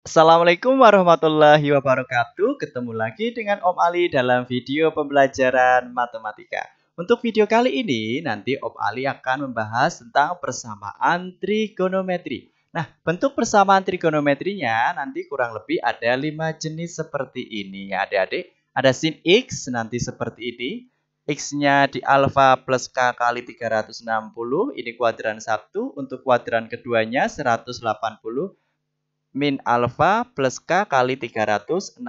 Assalamualaikum warahmatullahi wabarakatuh. Ketemu lagi dengan Om Ali dalam video pembelajaran matematika. Untuk video kali ini, nanti Om Ali akan membahas tentang persamaan trigonometri. Nah, bentuk persamaan trigonometrinya nanti kurang lebih ada 5 jenis seperti ini ya adik-adik. Ada sin X nanti seperti ini. X-nya di alfa plus K kali 360. Ini kuadran 1. Untuk kuadran keduanya 180. Min alfa plus K kali 360.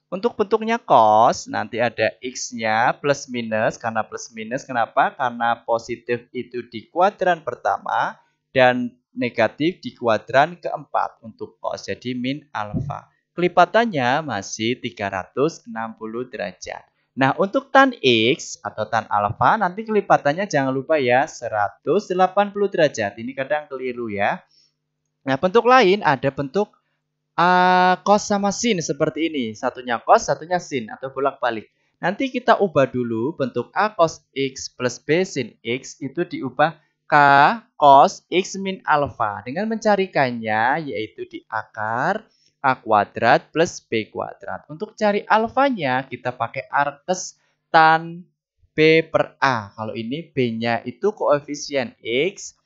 Untuk bentuknya cos, nanti ada X-nya plus minus. Karena plus minus, kenapa? Karena positif itu di kuadran pertama dan negatif di kuadran keempat untuk cos. Jadi min alfa. Kelipatannya masih 360 derajat. Nah, untuk tan X atau tan alfa, nanti kelipatannya jangan lupa ya, 180 derajat. Ini kadang keliru ya. Nah, bentuk lain ada bentuk cos sama sin seperti ini. Satunya cos, satunya sin atau bolak-balik. Nanti kita ubah dulu bentuk A cos X plus B sin X itu diubah K cos X min alfa. Dengan mencarikannya yaitu di akar A kuadrat plus B kuadrat. Untuk cari alfanya kita pakai arkes tan B per A. Kalau ini B-nya itu koefisien X,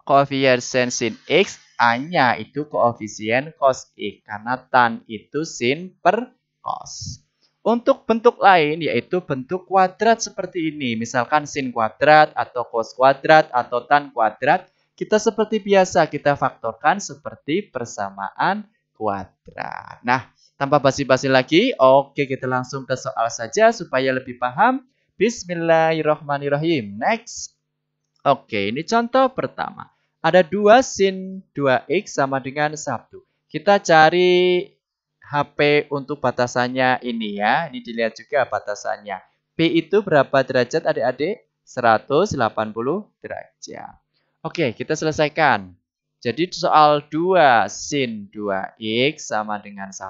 koefisien sin X, A-nya itu koefisien cos X. Karena tan itu sin per cos. Untuk bentuk lain yaitu bentuk kuadrat seperti ini. Misalkan sin kuadrat atau cos kuadrat atau tan kuadrat. Kita seperti biasa kita faktorkan seperti persamaan kuadrat. Nah, tanpa basi-basi lagi, oke kita langsung ke soal saja supaya lebih paham. Bismillahirrahmanirrahim. Next. Oke, ini contoh pertama. Ada 2 sin 2x sama dengan 1. Kita cari HP untuk batasannya ini ya. Ini dilihat juga batasannya. P itu berapa derajat adik-adik? 180 derajat. Oke, kita selesaikan. Jadi soal 2 sin 2x sama dengan 1.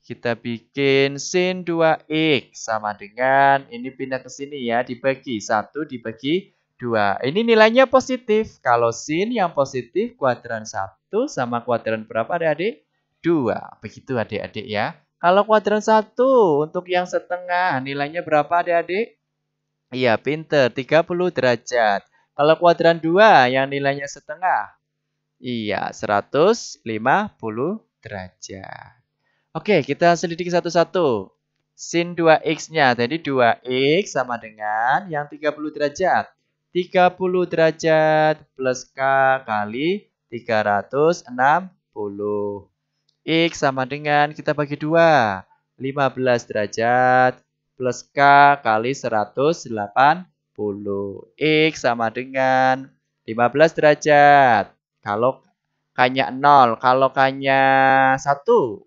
Kita bikin sin 2x sama dengan, ini pindah ke sini ya, dibagi 1 dibagi 2. Ini nilainya positif. Kalau sin yang positif kuadran 1 sama kuadran berapa adik-adik? 2. Begitu adik-adik ya. Kalau kuadran 1 untuk yang setengah nilainya berapa adik-adik? Iya, pinter. 30 derajat. Kalau kuadran 2 yang nilainya setengah? Iya, 150 derajat. Oke, kita selidiki satu-satu. Sin 2x-nya, jadi 2x sama dengan yang 30 derajat. 30 derajat plus K kali 360. X sama dengan, kita bagi 2. 15 derajat plus K kali 180. X sama dengan 15 derajat. Kalau K-nya 0, kalau K-nya 1.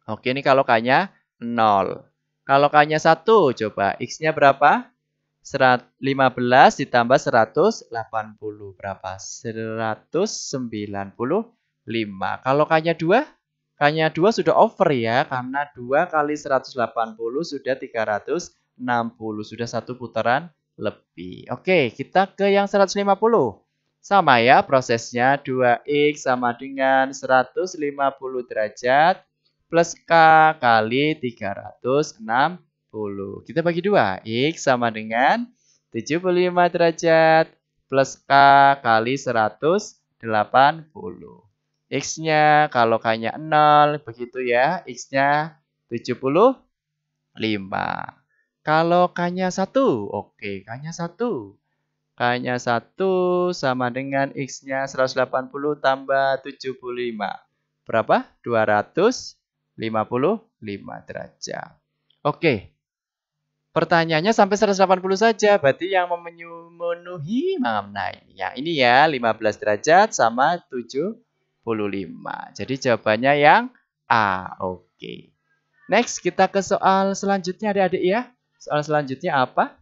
Oke, ini kalau K-nya 0. Kalau K-nya 1, coba X-nya berapa? 15 ditambah 180. Berapa? 195. Kalau K-nya 2? K-nya 2 sudah over ya. Karena 2 kali 180 sudah 360. Sudah satu putaran lebih. Oke, kita ke yang 150. Sama ya prosesnya. 2x sama dengan 150 derajat plus K kali 360. Kita bagi 2. X sama dengan 75 derajat plus K kali 180. X-nya kalau K-nya 0, begitu ya. X-nya 75. Kalau K-nya 1, oke, K-nya 1. K-nya 1 sama dengan X-nya 180 tambah 75. Berapa? 255 derajat. Oke. Pertanyaannya sampai 180 saja. Berarti yang memenuhi mana ini? Yang ini ya, 15 derajat sama 75. Jadi jawabannya yang A. Oke. Next, kita ke soal selanjutnya adik-adik ya. Soal selanjutnya apa?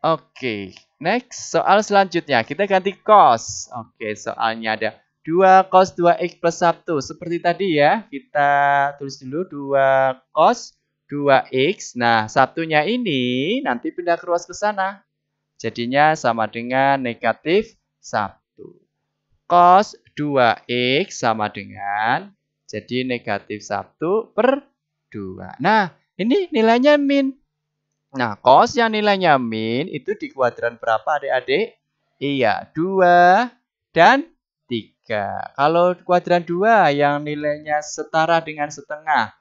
Oke. Next, soal selanjutnya. Kita ganti cos. Oke, soalnya ada 2 cos 2x plus 1. Seperti tadi ya. Kita tulis dulu 2 cos 2x. Nah, satunya ini nanti pindah ke ruas ke sana. Jadinya sama dengan negatif 1. Cos 2x sama dengan, jadi negatif 1/2. Nah, ini nilainya min. Nah, cos yang nilainya min itu di kuadran berapa adik-adik? Iya, 2 dan 3. Kalau kuadran 2 yang nilainya setara dengan setengah,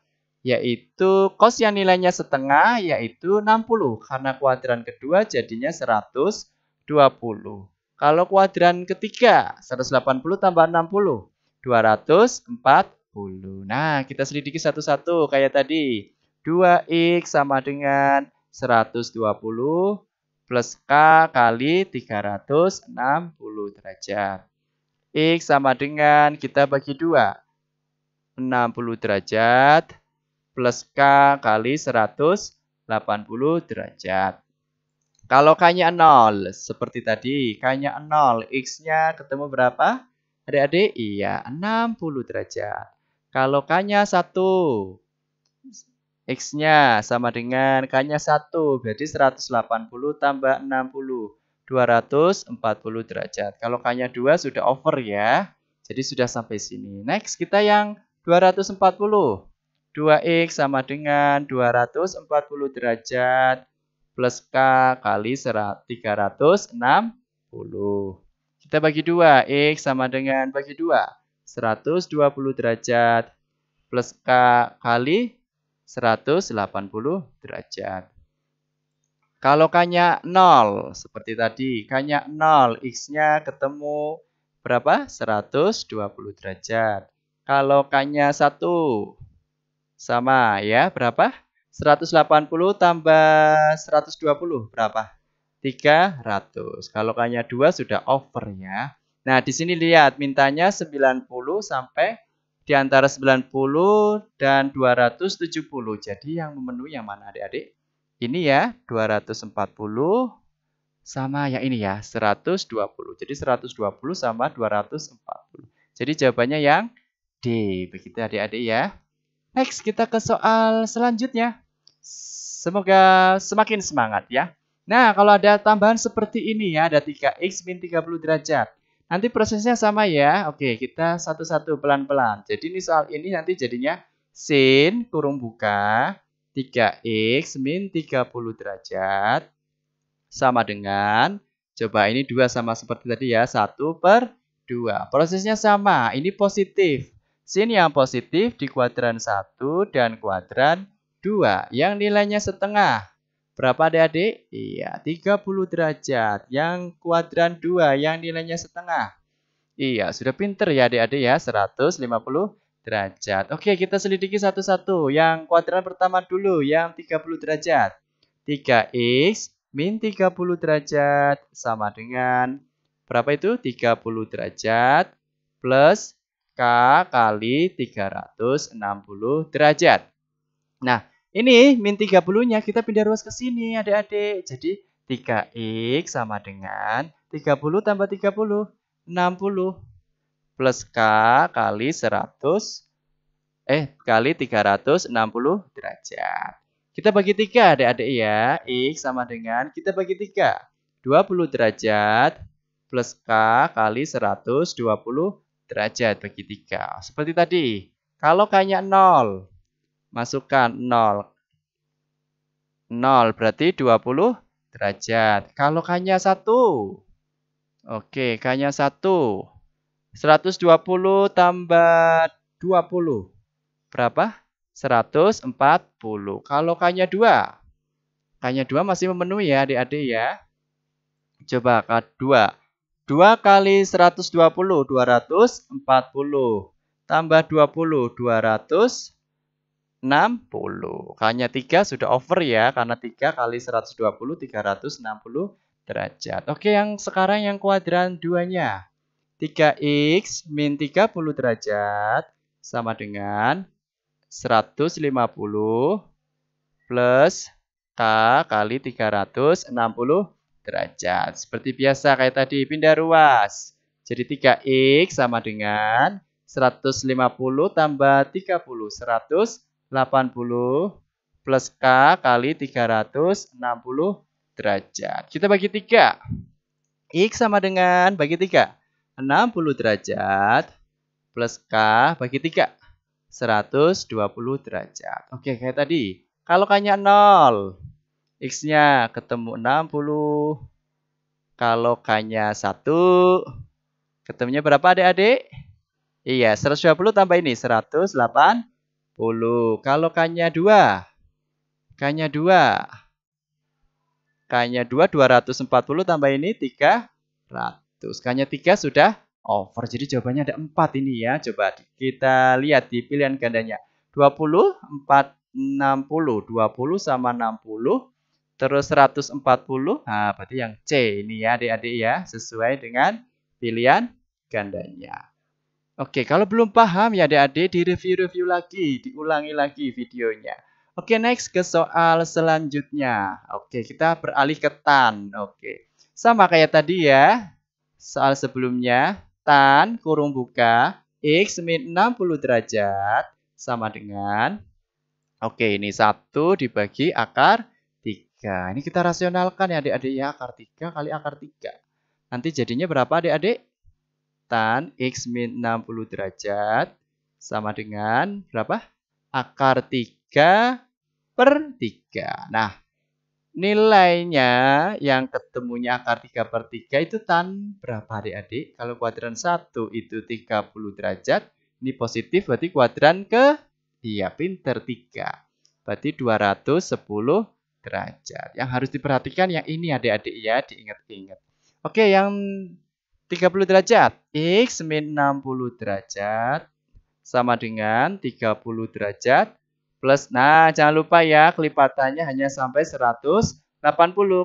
yaitu cos yang nilainya setengah, yaitu 60. Karena kuadran kedua jadinya 120. Kalau kuadran ketiga, 180 tambah 60, 240. Nah, kita selidiki satu-satu kayak tadi. 2x sama dengan 120 plus K kali 360 derajat. X sama dengan, kita bagi 2. 60 derajat plus K kali 180 derajat. Kalau K-nya 0, seperti tadi, K-nya 0, X-nya ketemu berapa? Adik-adik, iya, 60 derajat. Kalau K-nya 1, X-nya sama dengan K-nya 1, berarti 180 tambah 60, 240 derajat. Kalau K-nya 2 sudah over ya, jadi sudah sampai sini. Next, kita yang 240. 2x sama dengan 240 derajat plus K kali 360. Kita bagi 2. X sama dengan bagi 2. 120 derajat plus K kali 180 derajat. Kalau K-nya 0, seperti tadi. K-nya 0, X-nya ketemu berapa? 120 derajat. Kalau K-nya 1, sama ya, berapa? 180 tambah 120 berapa? 300. Kalau K-nya 2 sudah over ya. Nah, di sini lihat mintanya 90 sampai di antara 90 dan 270. Jadi yang memenuhi yang mana adik-adik? Ini ya, 240 sama yang ini ya, 120. Jadi 120 sama 240. Jadi jawabannya yang D. Begitu adik-adik ya. Next, kita ke soal selanjutnya. Semoga semakin semangat ya. Nah, kalau ada tambahan seperti ini ya, ada 3x min 30 derajat. Nanti prosesnya sama ya. Oke, kita satu-satu pelan-pelan. Jadi ini soal ini nanti jadinya sin kurung buka 3x min 30 derajat sama dengan, coba ini 2 sama seperti tadi ya, 1/2. Prosesnya sama, ini positif. Sin yang positif di kuadran 1 dan kuadran 2 yang nilainya setengah. Berapa adik-adik? Iya, 30 derajat. Yang kuadran 2 yang nilainya setengah. Iya, sudah pinter ya adik-adik ya, 150 derajat. Oke, kita selidiki satu-satu. Yang kuadran pertama dulu, yang 30 derajat. 3x min 30 derajat sama dengan, berapa itu? 30 derajat plus K kali 360 derajat. Nah, ini min 30-nya kita pindah ruas ke sini adik-adik. Jadi 3x sama dengan 30 tambah 30, 60 plus K kali 360 derajat. Kita bagi 3 adik-adik ya. X sama dengan, kita bagi 3. 20 derajat plus K kali 120 derajat bagi 3. Seperti tadi. Kalau K-nya 0, masukkan 0. 0 berarti 20 derajat. Kalau K-nya 1, oke, K-nya 1. 120 tambah 20. Berapa? 140. Kalau K-nya 2. K-nya 2 masih memenuhi ya adik-adik ya. Coba K2. 2 kali 120, 240. Tambah 20, 260. K-nya 3 sudah over ya. Karena 3 kali 120, 360 derajat. Oke, yang sekarang yang kuadran 2-nya. 3x min 30 derajat sama dengan 150 plus K kali 360 derajat. Seperti biasa kayak tadi, pindah ruas. Jadi 3x sama dengan 150 tambah 30, 180 plus K kali 360 derajat. Kita bagi 3. X sama dengan, bagi 3. 60 derajat plus K bagi 3. 120 derajat. Oke, kayak tadi. Kalau K-nya 0, X-nya ketemu 60. Kalau K-nya 1, ketemunya berapa adik-adik? Iya, 120 tambah ini, 180. Kalau K-nya 2, K-nya 2. K-nya 2, 240 tambah ini 300. K-nya 3 sudah over. Jadi jawabannya ada 4 ini ya. Coba kita lihat di pilihan gandanya. 20, 4, 60. 20 sama 60. Terus 140. Nah, berarti yang C ini ya adik-adik ya. Sesuai dengan pilihan gandanya. Oke, kalau belum paham ya adik-adik, direview-review lagi. Diulangi lagi videonya. Oke, next ke soal selanjutnya. Oke, kita beralih ke tan. Oke, sama kayak tadi ya. Soal sebelumnya, tan kurung buka X min 60 derajat sama dengan, oke, ini 1 dibagi akar 3. Ini kita rasionalkan ya adik-adik ya, akar 3 kali akar 3. Nanti jadinya berapa adik-adik? Tan X min 60 derajat sama dengan berapa? Akar 3 per 3. Nah, nilainya yang ketemunya akar 3 per 3 itu tan berapa adik-adik? Kalau kuadran 1 itu 30 derajat. Ini positif berarti kuadran ke, iya pinter 3. Berarti 210 derajat. Yang harus diperhatikan yang ini adik-adik ya, diingat-ingat. Oke, yang 30 derajat. X min 60 derajat sama dengan 30 derajat plus, nah jangan lupa ya kelipatannya hanya sampai 180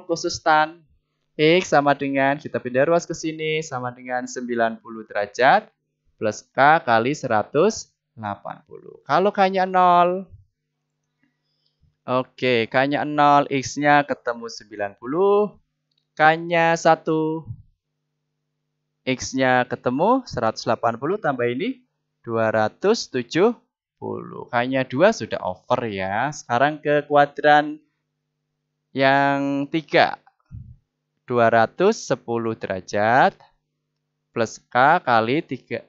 khusus tan. X sama dengan, kita pindah ruas ke sini, sama dengan 90 derajat plus K kali 180. Kalau K-nya 0, oke, K-nya 0, X-nya ketemu 90, K-nya 1, X-nya ketemu 180 tambah ini 270. K-nya 2 sudah over ya. Sekarang ke kuadran yang 3. 210 derajat plus K kali 180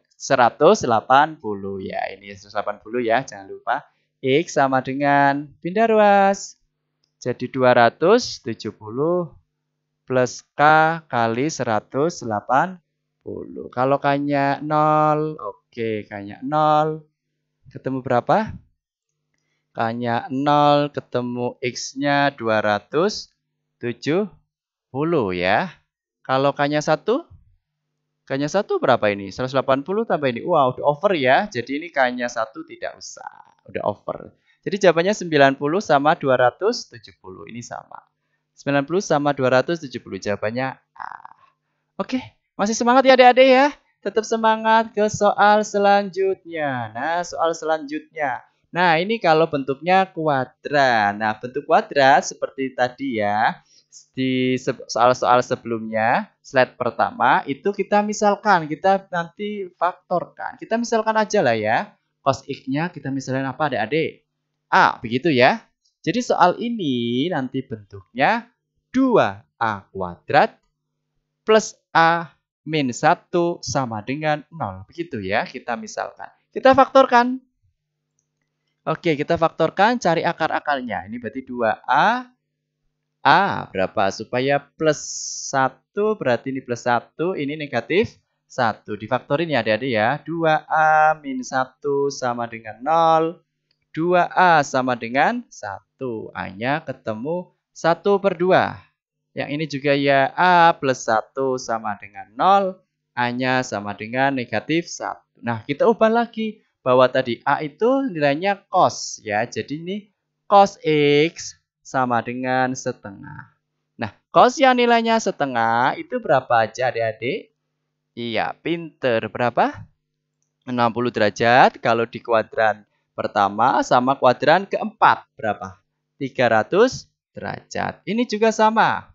ya. Ini 180 ya, jangan lupa. X sama dengan, pindah ruas. Jadi 270 plus K kali 180. Kalau K-nya 0, oke, K-nya 0. Ketemu berapa? K-nya 0, ketemu X-nya 270 ya. Kalau K-nya 1? K-nya 1 berapa ini? 180 tambah ini. Wow, udah over ya. Jadi ini K-nya 1 tidak usah. Udah over. Jadi jawabannya 90 sama 270. Ini sama. 90 sama 270. Jawabannya A. Oke. Masih semangat ya adik-adik ya? Tetap semangat ke soal selanjutnya. Nah, soal selanjutnya. Nah, ini kalau bentuknya kuadran. Nah, bentuk kuadrat seperti tadi ya. Di soal-soal sebelumnya, slide pertama, itu kita misalkan, kita nanti faktorkan. Kita misalkan aja lah ya. Cos X-nya kita misalkan apa adik-adik? A, begitu ya. Jadi soal ini nanti bentuknya 2A kuadrat plus A min 1 sama dengan 0. Begitu ya, kita misalkan. Kita faktorkan. Oke, kita faktorkan, cari akar-akarnya. Ini berarti 2A. A berapa? Supaya plus 1, berarti ini plus 1, ini negatif 1. Difaktorin ya adik-adik ya. 2A min 1 sama dengan 0. 2A sama dengan 1. A-nya ketemu 1 per 2. Yang ini juga ya, A plus 1 sama dengan 0. A-nya sama dengan negatif 1. Nah, kita ubah lagi. Bahwa tadi A itu nilainya cos ya. Jadi ini cos X sama dengan setengah. Nah, cos yang nilainya setengah itu berapa aja adik-adik? Iya, pinter. Berapa? 60 derajat. Kalau di kuadran pertama sama kuadran keempat. Berapa? 300 derajat. Ini juga sama.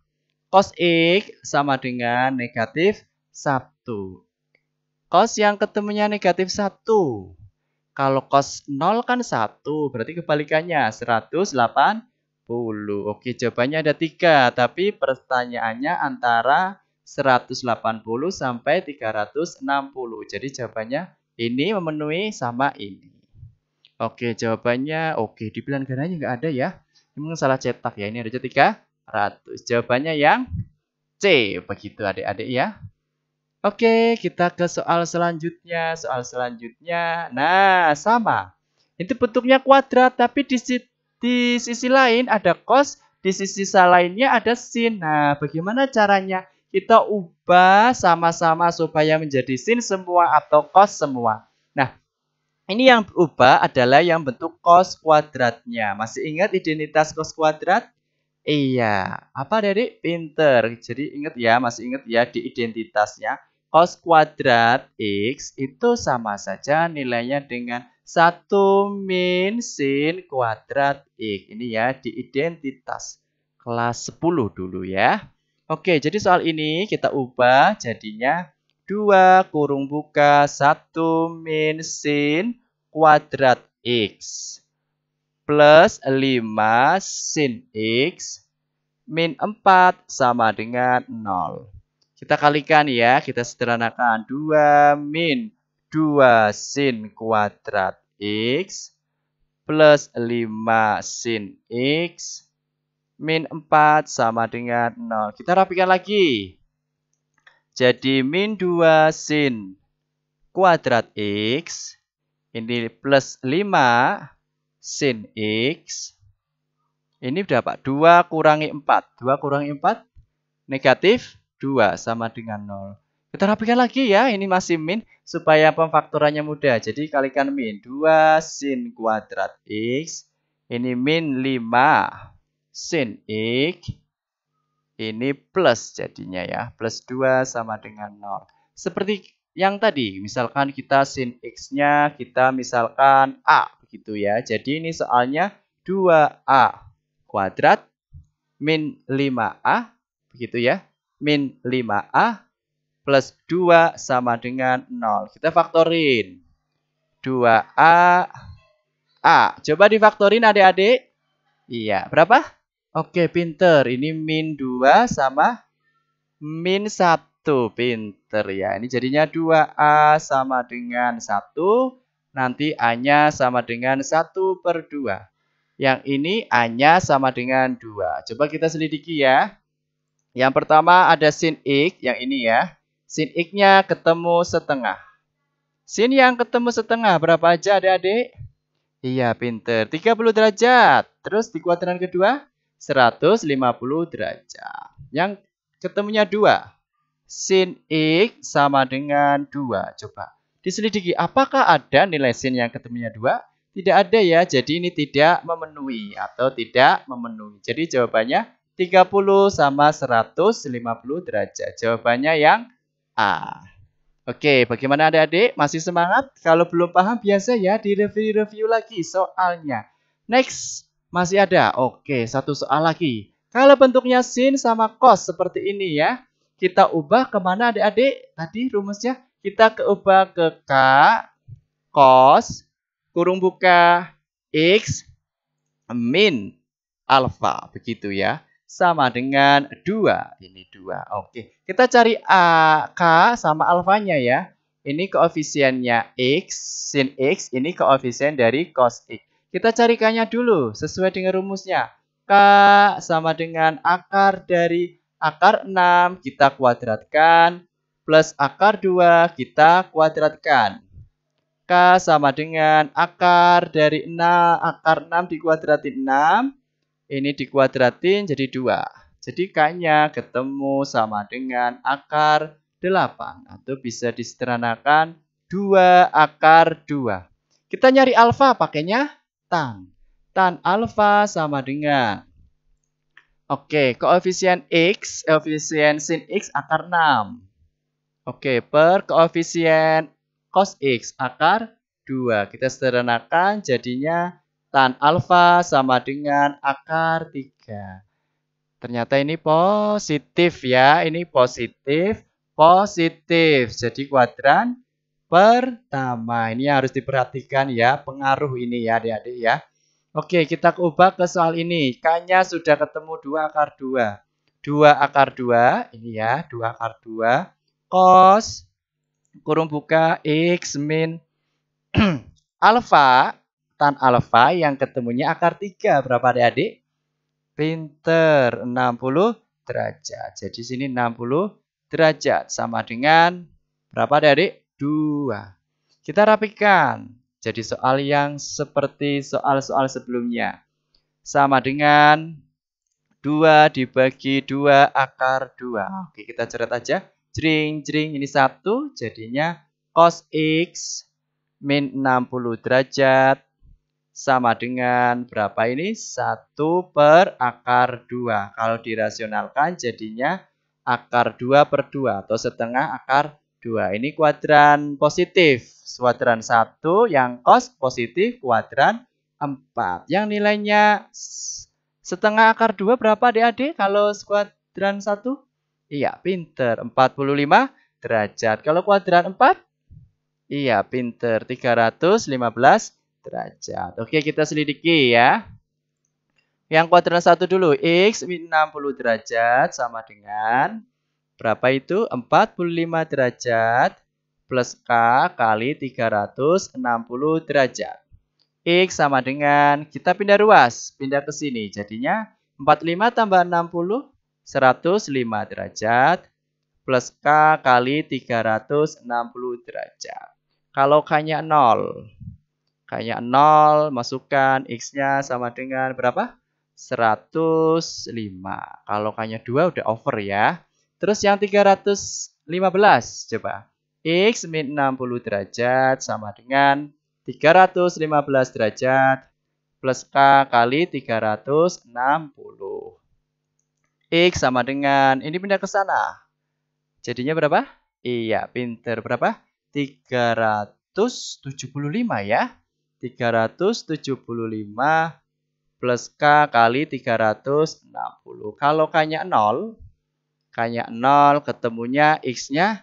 Cos X sama dengan negatif 1. Cos yang ketemunya negatif 1. Kalau cos 0 kan 1. Berarti kebalikannya 180. Oke, jawabannya ada 3. Tapi pertanyaannya antara 180 sampai 360. Jadi jawabannya ini memenuhi sama ini. Oke, jawabannya oke. Di pilihan gandanya nggak ada ya. Memang salah cetak ya. Ini ada 300. Jawabannya yang C. Begitu adik-adik ya. Oke, kita ke soal selanjutnya. Soal selanjutnya, nah sama. Itu bentuknya kuadrat, tapi di sisi lain ada cos, di sisi lainnya ada sin. Nah, bagaimana caranya? Kita ubah sama-sama supaya menjadi sin semua atau cos semua. Nah, ini yang berubah adalah yang bentuk cos kuadratnya. Masih ingat identitas cos kuadrat? Iya, apa Dek? Pinter. Jadi ingat ya, masih ingat ya di identitasnya. Cos kuadrat X itu sama saja nilainya dengan 1 min sin kuadrat X. Ini ya di identitas kelas 10 dulu ya. Oke, jadi soal ini kita ubah jadinya 2 kurung buka 1 min sin kuadrat X plus 5 sin X min 4 sama dengan 0. Kita kalikan ya, kita sederhanakan. 2 min 2 sin kuadrat X plus 5 sin X min 4 sama dengan 0. Kita rapikan lagi. Jadi min 2 sin kuadrat X ini plus 5 sin X. Ini berapa? 2 kurangi 4. 2 kurangi 4 negatif 2 sama dengan 0. Kita rapikan lagi ya. Ini masih min supaya pemfaktorannya mudah. Jadi kalikan min 2 sin kuadrat X. Ini min 5 sin X. Ini plus jadinya ya. Plus 2 sama dengan 0. Seperti yang tadi. Misalkan kita sin X-nya kita misalkan A. Begitu ya. Jadi ini soalnya 2A kuadrat min 5A. Begitu ya. Min 5A plus 2 sama dengan 0. Kita faktorin. 2A. A. Coba difaktorin adik-adik. Iya. Berapa? Oke, pinter. Ini min 2 sama min 1. Pinter ya. Ini jadinya 2A sama dengan 1. Nanti A-nya sama dengan 1/2. Yang ini A-nya sama dengan 2. Coba kita selidiki ya. Yang pertama ada sin X, yang ini ya. Sin X-nya ketemu setengah. Sin yang ketemu setengah berapa aja adik-adik? Iya, pinter. 30 derajat. Terus di kuadran kedua, 150 derajat. Yang ketemunya 2. Sin X sama dengan 2. Coba diselidiki, apakah ada nilai sin yang ketemunya 2? Tidak ada ya, jadi ini tidak memenuhi atau tidak memenuhi. Jadi jawabannya 30 sama 150 derajat. Jawabannya yang A. Oke, bagaimana adik-adik? Masih semangat? Kalau belum paham biasa ya, direview lagi soalnya. Next, masih ada. Oke, satu soal lagi. Kalau bentuknya sin sama cos seperti ini ya, kita ubah kemana adik-adik? Tadi rumusnya kita ubah ke K, cos, kurung buka, X, min alfa. Begitu ya. Sama dengan 2. Ini 2. Oke. Kita cari A, K sama alfanya ya. Ini koefisiennya X, sin X. Ini koefisien dari cos X. Kita cari K-nya dulu sesuai dengan rumusnya. K sama dengan akar dari akar 6. Kita kuadratkan. Plus akar 2. Kita kuadratkan. K sama dengan akar dari 6. Akar 6 dikuadratin 6. Ini dikuadratin jadi 2. Jadi K-nya ketemu sama dengan akar 8. Atau bisa disederhanakan 2 akar 2. Kita nyari alfa pakainya tan. Tan alfa sama dengan. Oke, koefisien X, koefisien sin X akar 6. Oke, per koefisien cos X akar 2. Kita sederhanakan jadinya tan alfa sama dengan akar 3. Ternyata ini positif ya. Ini positif, positif. Jadi kuadran pertama. Ini harus diperhatikan ya. Pengaruh ini ya adik-adik ya. Oke, kita ubah ke soal ini. K-nya sudah ketemu 2 akar 2. 2 akar 2, ini ya, 2 akar 2, cos, kurung buka, X min alfa, tan alfa yang ketemunya akar 3. Berapa adik-adik? Pinter, 60 derajat. Jadi sini 60 derajat sama dengan berapa adik-adik? 2. Kita rapikan. Jadi soal yang seperti soal-soal sebelumnya. Sama dengan 2 dibagi 2 akar 2. Oke, kita coret aja. Jring-jring, ini 1, jadinya cos X min 60 derajat sama dengan berapa ini? 1 per akar 2. Kalau dirasionalkan jadinya akar 2 per 2 atau setengah akar 2. Ini kuadran positif. Kuadran 1 yang cos positif kuadran 4. Yang nilainya setengah akar 2 berapa adik-adik kalau kuadran 1? Iya, pinter. 45 derajat. Kalau kuadran 4? Iya, pinter. 315 derajat. Oke, kita selidiki ya. Yang kuadran 1 dulu. X min 60 derajat sama dengan berapa itu? 45 derajat plus K kali 360 derajat. X sama dengan, kita pindah ruas. Pindah ke sini. Jadinya 45 tambah 60, 105 derajat. Plus K kali 360 derajat. Kalau K-nya 0. K-nya 0, masukkan X-nya sama dengan berapa? 105. Kalau K-nya 2 udah over ya. Terus yang 315, coba. X min 60 derajat sama dengan 315 derajat plus K kali 360. X sama dengan, ini pindah ke sana. Jadinya berapa? Iya, pinter. Berapa? 375 ya. 375 plus K kali 360. Kalau K-nya 0, K-nya 0, ketemunya X-nya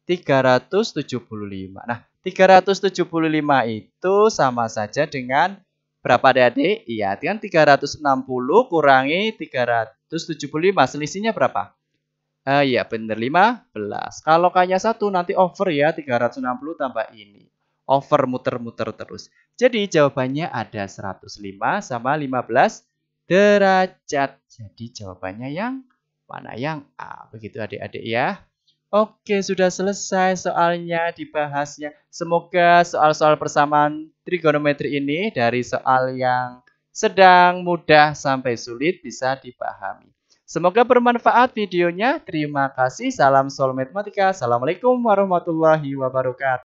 375. Nah, 375 itu sama saja dengan berapa adik-adik? Iya, kan 360 kurangi 375. Selisihnya berapa? Iya, bener 15. Kalau K-nya 1 nanti over ya, 360 tambah ini. Over muter-muter terus. Jadi jawabannya ada 105 sama 15 derajat. Jadi jawabannya yang mana? Yang A. Begitu adik-adik ya. Oke, sudah selesai soalnya dibahasnya. Semoga soal-soal persamaan trigonometri ini dari soal yang sedang, mudah, sampai sulit bisa dipahami. Semoga bermanfaat videonya. Terima kasih. Salam Sol Matematika. Assalamualaikum warahmatullahi wabarakatuh.